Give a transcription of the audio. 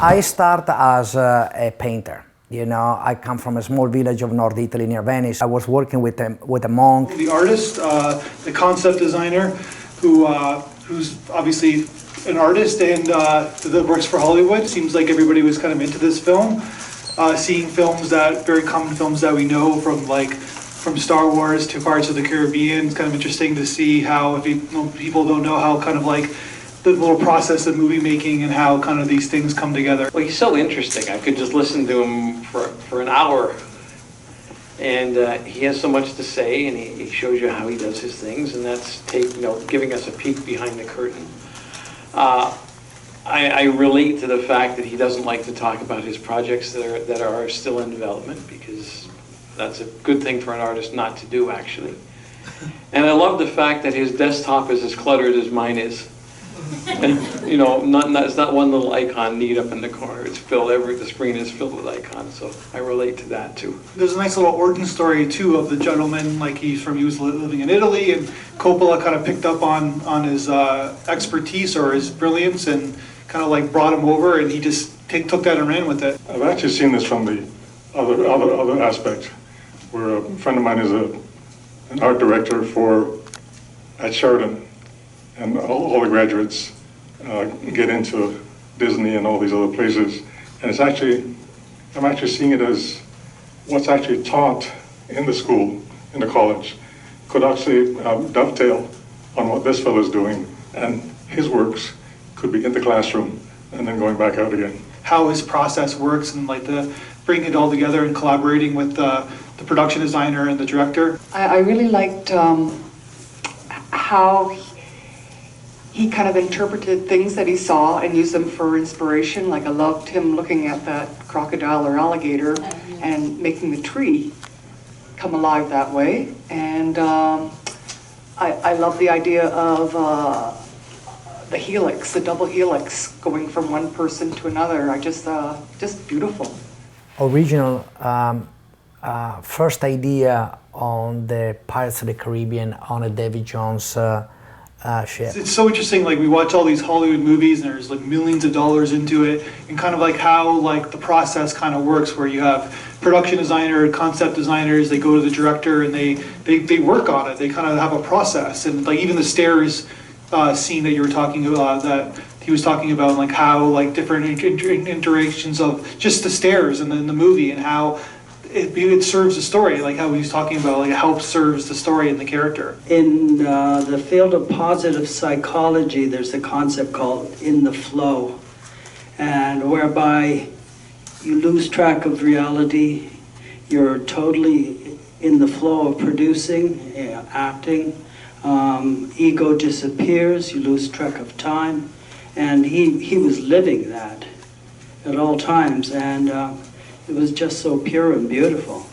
I start as a painter. You know, I come from a small village of North Italy near Venice. I was working with a monk. The artist, the concept designer, who's obviously an artist and that works for Hollywood. Seems like everybody was kind of into this film. Seeing films very common films that we know from Star Wars to Pirates of the Caribbean. It's kind of interesting to see how, if people don't know how kind of like the little process of movie making and how kind of these things come together. Well, he's so interesting. I could just listen to him for an hour. And he has so much to say, and he shows you how he does his things, and that's giving us a peek behind the curtain. I relate to the fact that he doesn't like to talk about his projects that are still in development, because that's a good thing for an artist not to do, actually. And I love the fact that his desktop is as cluttered as mine is. It's not one little icon neat up in the corner. It's filled, the screen is filled with icons, so I relate to that too. There's a nice little origin story too of the gentleman, like he was living in Italy, and Coppola kind of picked up on his expertise or his brilliance and kind of like brought him over, and he just took that and ran with it. I've actually seen this from the other aspect, where a friend of mine is an art director at Sheridan, and all the graduates get into Disney and all these other places, and I'm actually seeing it as what's actually taught in the school, in the college, could actually dovetail on what this fellow's doing, and his works could be in the classroom and then going back out again. How his process works and like the bringing it all together and collaborating with the production designer and the director. I really liked how he kind of interpreted things that he saw and used them for inspiration. Like I loved him looking at that crocodile or alligator and making the tree come alive that way. And I love the idea of the helix, the double helix, going from one person to another. Just beautiful. Original first idea on the Pirates of the Caribbean on a Davy Jones ship. It's so interesting, like we watch all these Hollywood movies and there's like millions of dollars into it, and kind of like how like the process kind of works, where you have production designer, concept designers, they go to the director and they work on it. They kind of have a process, and like even the stairs scene that you were talking about, that he was talking about, like how like different interactions of just the stairs and then the movie, and how it serves the story, like how he was talking about, like how it serves the story and the character. In the field of positive psychology, there's a concept called in the flow, and whereby you lose track of reality, you're totally in the flow of producing, acting, ego disappears, you lose track of time, and he was living that at all times, and it was just so pure and beautiful.